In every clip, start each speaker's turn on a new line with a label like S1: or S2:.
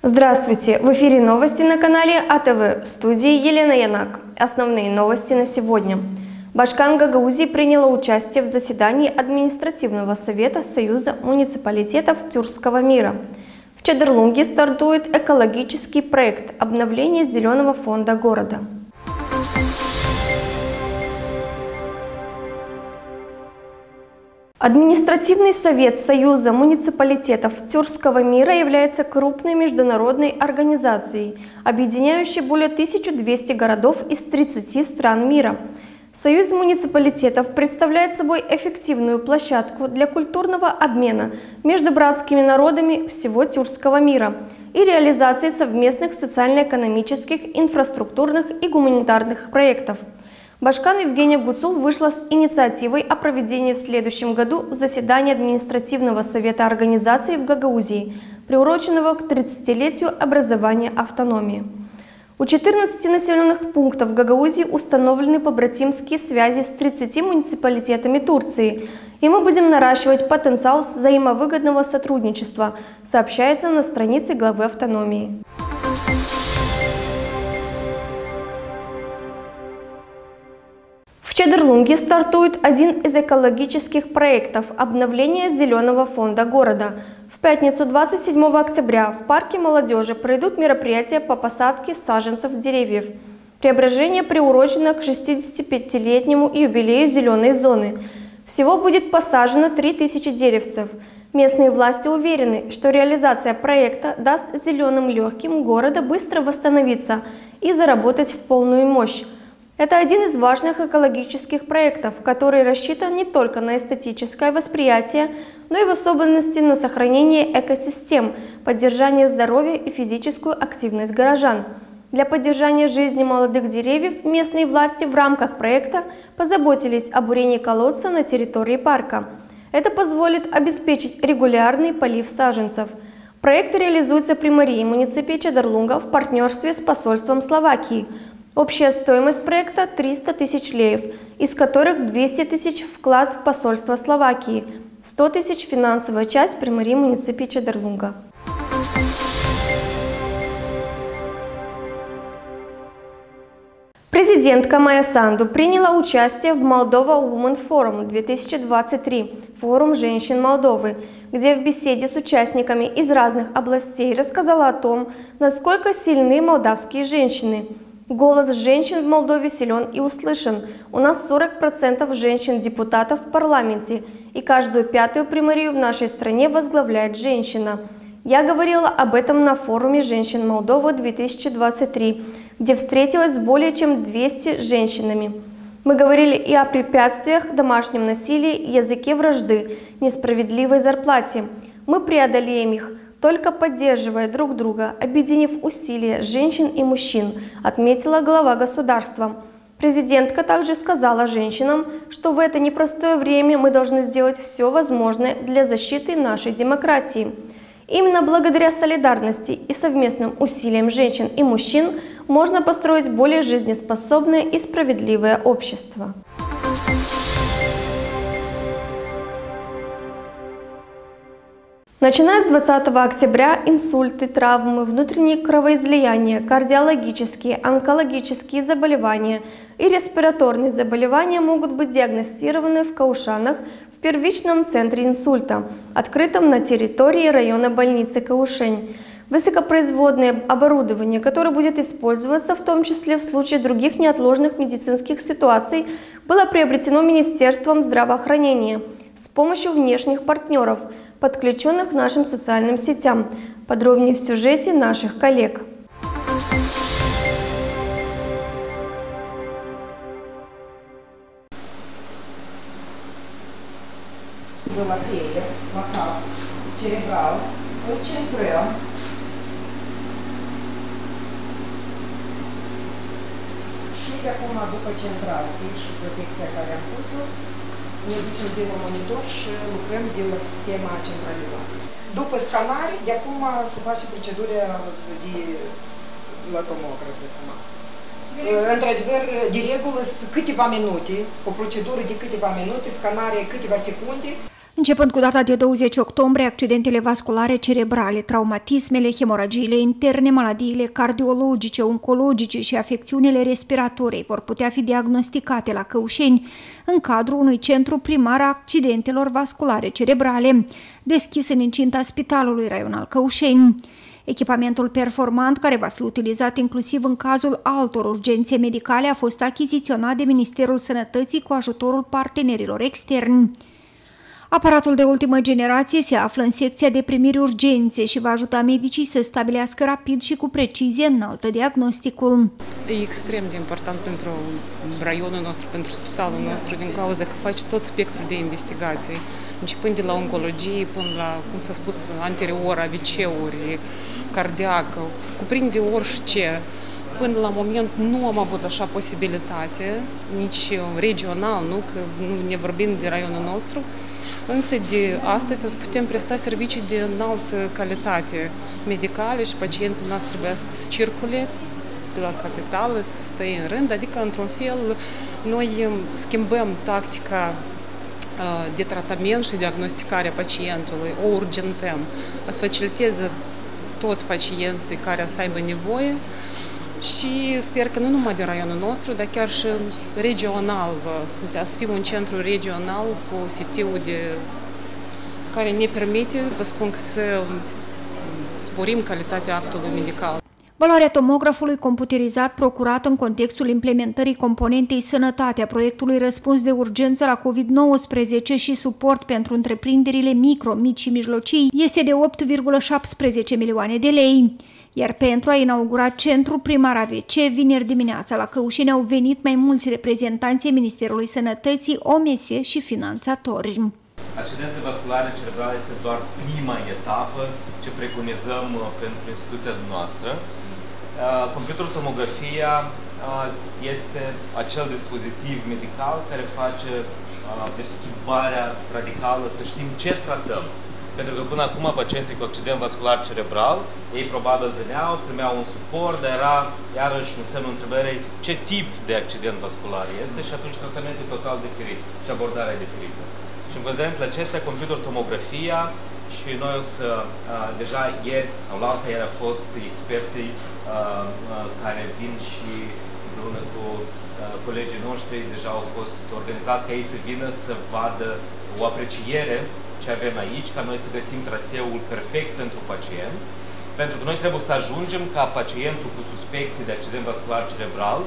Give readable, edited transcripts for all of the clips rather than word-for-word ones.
S1: Здравствуйте! В эфире новости на канале АТВ. В студии Елена Янак. Основные новости на сегодня. Башкан Гагаузии приняла участие в заседании Административного совета Союза муниципалитетов Тюркского мира. В Чедерлунге стартует экологический проект обновления зеленого фонда города. Административный совет Союза муниципалитетов Тюркского мира является крупной международной организацией, объединяющей более 1200 городов из 30 стран мира. Союз муниципалитетов представляет собой эффективную площадку для культурного обмена между братскими народами всего Тюркского мира и реализации совместных социально-экономических, инфраструктурных и гуманитарных проектов. Башкан Евгения Гуцул вышла с инициативой о проведении в следующем году заседания Административного совета организации в Гагаузии, приуроченного к 30-летию образования автономии. У 14 населенных пунктов Гагаузии установлены побратимские связи с 30 муниципалитетами Турции, и мы будем наращивать потенциал взаимовыгодного сотрудничества, сообщается на странице главы автономии. В Чедерлунге стартует один из экологических проектов обновления зеленого фонда города. В пятницу 27 октября в парке молодежи пройдут мероприятия по посадке саженцев деревьев. Преображение приурочено к 65-летнему юбилею зеленой зоны. Всего будет посажено 3000 деревцев. Местные власти уверены, что реализация проекта даст зеленым легким города быстро восстановиться и заработать в полную мощь. Это один из важных экологических проектов, который рассчитан не только на эстетическое восприятие, но и в особенности на сохранение экосистем, поддержание здоровья и физическую активность горожан. Для поддержания жизни молодых деревьев местные власти в рамках проекта позаботились о бурении колодца на территории парка. Это позволит обеспечить регулярный полив саженцев. Проект реализуется при мэрии муниципе Чедерлунга в партнерстве с посольством Словакии. Общая стоимость проекта – 300 тысяч леев, из которых 200 тысяч – вклад посольства Словакии, 100 тысяч – финансовая часть при мэрии муниципе Чедерлунга. Президентка Майя Санду приняла участие в Moldova Women Forum 2023, форум женщин Молдовы, где в беседе с участниками из разных областей рассказала о том, насколько сильны молдавские женщины. Голос женщин в Молдове силен и услышан. У нас 40% женщин-депутатов в парламенте, и каждую пятую примарию в нашей стране возглавляет женщина. Я говорила об этом на форуме «Женщин Молдовы 2023», где встретилась с более чем 200 женщинами. Мы говорили и о препятствиях, домашнем насилии, языке вражды, несправедливой зарплате. Мы преодолеем их, только поддерживая друг друга, объединив усилия женщин и мужчин, отметила глава государства. Президентка также сказала женщинам, что в это непростое время мы должны сделать все возможное для защиты нашей демократии. Именно благодаря солидарности и совместным усилиям женщин и мужчин можно построить более жизнеспособное и справедливое общество. Начиная с 20 октября инсульты, травмы, внутренние кровоизлияния, кардиологические, онкологические заболевания и респираторные заболевания могут быть диагностированы в Каушанах в первичном центре инсульта, открытом на территории района больницы Каушень. Высокопроизводное оборудование, которое будет использоваться в том числе в случае других неотложных медицинских ситуаций, было приобретено Министерством здравоохранения с помощью внешних партнеров, подключенных к нашим социальным сетям. Подробнее в сюжете наших коллег.
S2: Была клея, вокал, черебрал, очень крем. Și acum, după centrație și protecția care am pus-o, ne ducem de la monitor și lucrăm de la sistema centralizat. După scanare, de acum se face procedura de la tomograf. Într-adevăr, de regulă, câteva minute, o procedură de câteva minute, scanare câteva secunde,
S3: Începând cu data de 20 octombrie, accidentele vasculare cerebrale, traumatismele, hemoragiile interne, maladiile cardiologice, oncologice și afecțiunile respiratorii vor putea fi diagnosticate la Căușeni în cadrul unui centru primar a accidentelor vasculare cerebrale, deschis în incinta Spitalului Raional Căușeni. Echipamentul performant, care va fi utilizat inclusiv în cazul altor urgențe medicale, a fost achiziționat de Ministerul Sănătății cu ajutorul partenerilor externi. Aparatul de ultimă generație se află în secția de primiri urgențe și va ajuta medicii să stabilească rapid și cu precizie înaltă diagnosticul.
S4: E extrem de important pentru raionul nostru, pentru spitalul nostru, din cauza că face tot spectrul de investigații, începând de la oncologie până la, cum s-a spus anterior, AVC-uri, cardiacă, cuprinde orice. Până la moment nu am avut așa posibilitate, nici regional, nu, că nu ne vorbim de raionul nostru, însă de astăzi să putem presta servicii de înaltă calitate medicale și pacienții noastre trebuie să circule de la capitală, să stea în rând, adică într-un fel noi schimbăm tactica de tratament și diagnosticare a pacientului, o urgentăm, să faciliteze toți pacienții care să aibă nevoie. Și sper că nu numai de raionul nostru, dar chiar și regional, să fim un centru regional cu CT-ul care ne permite, vă spun că să sporim calitatea actului medical.
S3: Valoarea tomografului computerizat procurat în contextul implementării componentei sănătate a proiectului Răspuns de urgență la COVID-19 și suport pentru întreprinderile micro, mici și mijlocii este de 8,17 milioane de lei. Iar pentru a inaugura centrul primar AVC, vineri dimineața la Căușeni au venit mai mulți reprezentanți ai Ministerului Sănătății, OMS și finanțatori.
S5: Accidentele vasculare cerebrale este doar prima etapă ce preconizăm pentru instituția noastră. Computertomografia este acel dispozitiv medical care face schimbarea radicală, să știm ce tratăm. Pentru că până acum pacienții cu accident vascular cerebral, ei probabil veneau, primeau un suport, dar era iarăși un semn întrebării ce tip de accident vascular este și atunci tratamentul e total diferit și abordarea e diferită. Și în considerentele acestea, computertomografia și noi o să, deja ieri sau la altă ieri a fost experții care vin și împreună cu colegii noștri, deja au fost organizat ca ei să vină să vadă o apreciere ce avem aici, ca noi să găsim traseul perfect pentru pacient, pentru că noi trebuie să ajungem ca pacientul cu suspecții de accident vascular cerebral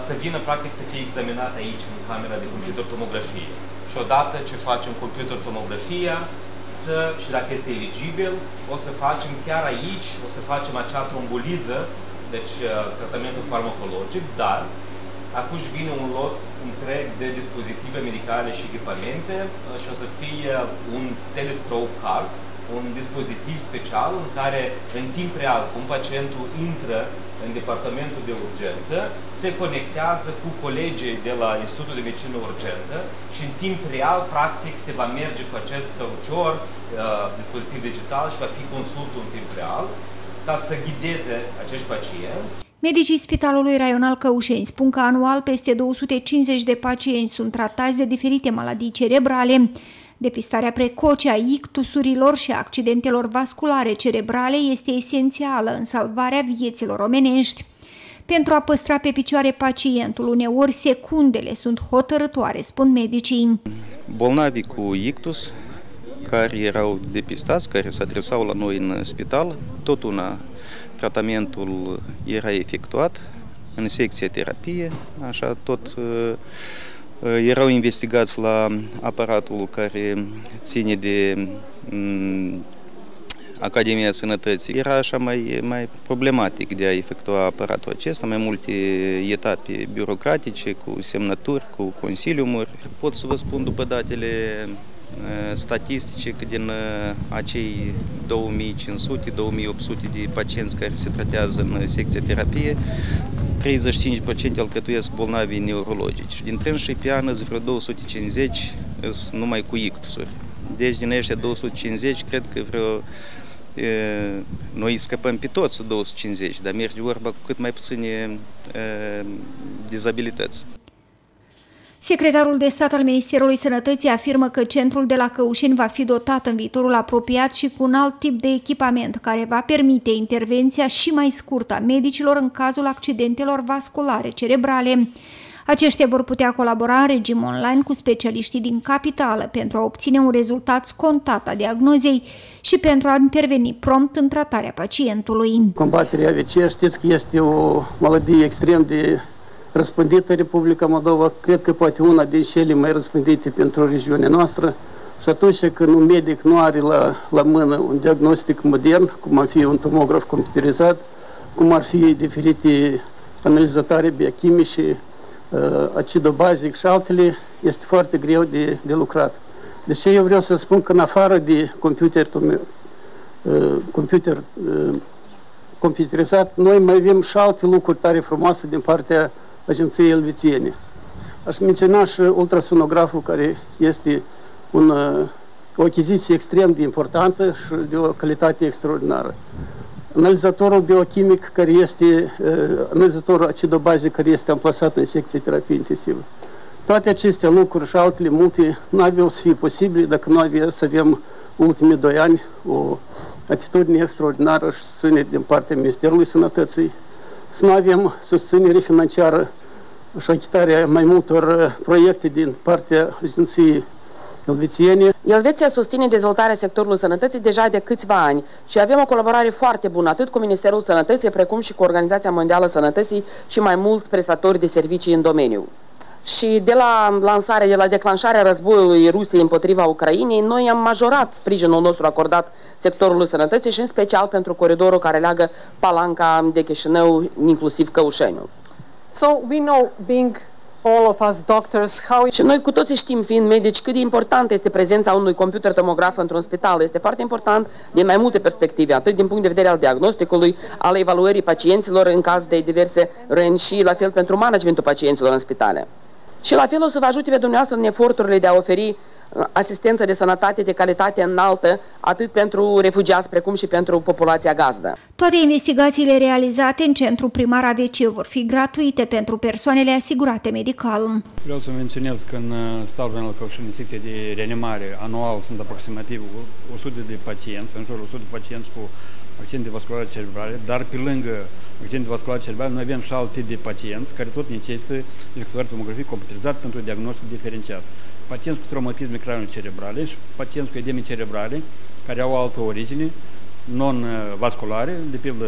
S5: să vină practic să fie examinat aici în camera de computertomografie. Și odată ce facem computertomografia, și dacă este eligibil, o să facem chiar aici, o să facem acea tromboliză, deci tratamentul farmacologic, dar atunci vine un lot întreg de dispozitive medicale și echipamente și o să fie un telestroke card, un dispozitiv special în care în timp real, cum pacientul intră în departamentul de urgență, se conectează cu colegii de la Institutul de Medicină Urgentă și în timp real, practic, se va merge cu acest cărucior, dispozitiv digital și va fi consultul în timp real ca să ghideze acești pacienți.
S3: Medicii Spitalului Raional Căușeni spun că anual peste 250 de pacienți sunt tratați de diferite maladii cerebrale. Depistarea precoce a ictusurilor și a accidentelor vasculare cerebrale este esențială în salvarea vieților omenești. Pentru a păstra pe picioare pacientul, uneori secundele sunt hotărătoare, spun medicii.
S6: Bolnavii cu ictus, care erau depistați, care se adresau la noi în spital, tot una tratamentul era efectuat în secția terapie, așa tot erau investigați la aparatul care ține de Academia Sănătății. Era așa mai problematic de a efectua aparatul acesta, mai multe etape birocratice, cu semnături, cu consiliumuri. Pot să vă spun după datele statistice că din acei 2500-2800 de pacienți care se tratează în secția terapie, 35% alcătuiesc bolnavii neurologici. Dintre ei pe an vreo 250 sunt numai cu ictusuri. Deci din ăștia 250, cred că noi scăpăm pe toți 250, dar merge vorba cu cât mai puține dizabilități.
S3: Secretarul de stat al Ministerului Sănătății afirmă că centrul de la Căușeni va fi dotat în viitorul apropiat și cu un alt tip de echipament care va permite intervenția și mai scurtă a medicilor în cazul accidentelor vasculare cerebrale. Aceștia vor putea colabora în regim online cu specialiștii din capitală pentru a obține un rezultat scontat a diagnozei și pentru a interveni prompt în tratarea pacientului.
S7: Combaterea AVC, știți că este o maladie extrem de răspândită în Republica Moldova, cred că poate una din cele mai răspândite pentru regiunea noastră. Și atunci când un medic nu are la mână un diagnostic modern, cum ar fi un tomograf computerizat, cum ar fi diferite analizatoare biochimice, acidobazic și este foarte greu de lucrat. Deci eu vreau să spun că în afară de computerizat, noi mai avem și alte lucruri tare frumoase din partea Agenției Elvețiene. Aș menționa și ultrasonograful, care este o achiziție extrem de importantă și de o calitate extraordinară. Analizatorul biochimic, care este analizatorul acidobazic, care este amplasat în secție terapie intensivă. Toate aceste lucruri și altele multe nu aveau să fie posibile dacă nu avea să avem ultimii 2 ani o atitudine extraordinară și susținere din partea Ministerului Sănătății, să nu avem susținere financiară și achitarea mai multor proiecte din partea Agenției Elvețiene.
S8: Elveția susține dezvoltarea sectorului sănătății deja de câțiva ani și avem o colaborare foarte bună atât cu Ministerul Sănătății precum și cu Organizația Mondială a Sănătății și mai mulți prestatori de servicii în domeniu. Și de la declanșarea războiului Rusiei împotriva Ucrainei, noi am majorat sprijinul nostru acordat sectorului sănătății și în special pentru coridorul care leagă Palanca de Chișinău, inclusiv Căușeniu.
S9: So we know, being all of us doctors,
S8: Și noi cu toții știm, fiind medici, cât de importantă este prezența unui computer tomograf într-un spital. Este foarte important din mai multe perspective, atât din punct de vedere al diagnosticului, al evaluării pacienților în caz de diverse răni și la fel pentru managementul pacienților în spitale. Și la fel o să vă ajute pe dumneavoastră în eforturile de a oferi asistență de sănătate de calitate înaltă, atât pentru refugiați precum și pentru populația gazdă.
S3: Toate investigațiile realizate în centrul primar AVC vor fi gratuite pentru persoanele asigurate medical.
S10: Vreau să menționez că în Spitalul General Căușeni, în secție de reanimare, anual sunt aproximativ 100 de pacienți, în jurul 100 de pacienți cu accidente vasculare cerebrale, dar pe lângă accidente vasculare cerebrale noi avem și alte de pacienți care tot necesită efectuarea tomografie computerizată pentru diagnostic diferențiat. Pacienți cu traumatisme cranio-cerebrale și pacienți cu edeme cerebrale care au altă origine, non-vasculare, de pildă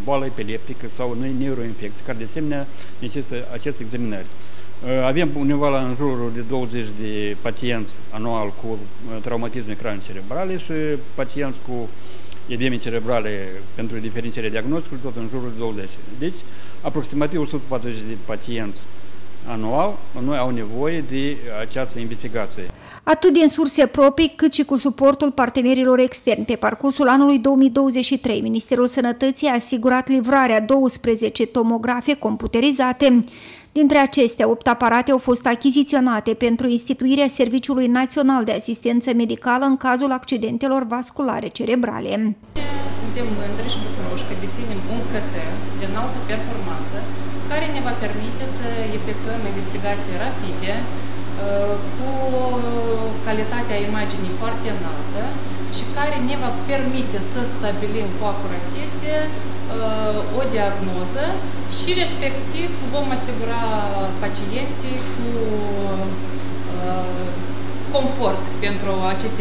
S10: boală epileptică sau neuroinfecții, care de asemenea necesită aceste examinări. Avem undeva în jurul de 20 de pacienți anual cu traumatisme cranio-cerebrale și pacienți cu edeme cerebrale pentru diferențierea diagnosticului, tot în jurul de 20. Deci, aproximativ 140 de pacienți anual, noi au nevoie de această investigație.
S3: Atât din surse proprii, cât și cu suportul partenerilor externi. Pe parcursul anului 2023, Ministerul Sănătății a asigurat livrarea 12 tomografe computerizate. Dintre acestea, 8 aparate au fost achiziționate pentru instituirea Serviciului Național de Asistență Medicală în cazul accidentelor vasculare cerebrale.
S11: Suntem mândri și bucuroși că deținem un CT de înaltă performanță care ne va permite să efectuăm investigații rapide, cu calitatea imaginii foarte înaltă și care ne va permite să stabilim cu acuratețe o diagnoză și respectiv vom asigura pacienții cu confort pentru aceste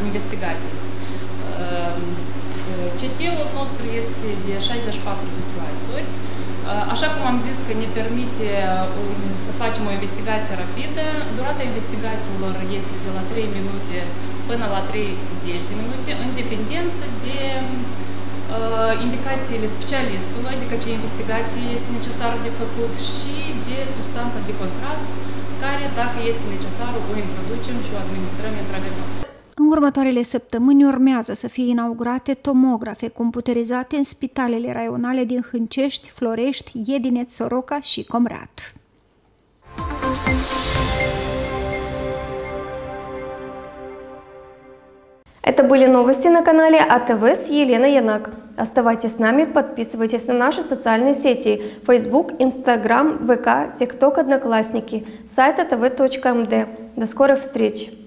S11: investigații. CT-ul nostru este de 64 de slice-uri. Așa cum am zis că ne permite să facem o investigație rapidă, durata investigațiilor este de la 3 minute până la 30 de minute, în dependență de indicațiile specialistului, adică ce investigație este necesară de făcut și de substanța de contrast, care, dacă este necesară, o introducem și o administrăm intravenos.
S3: În următoarele săptămâni urmează să fie inaugurate tomografe computerizate în spitalele raionale din Hâncești, Florești, Iedineț, Soroca și Comrat.
S1: Это были новости на канале АТВ с Еленой Янак. Оставайтесь с нами, подписывайтесь на наши социальные сети – Facebook, Instagram, ВК, TikTok, Одноклассники, сайт atv.md. До скорых встреч!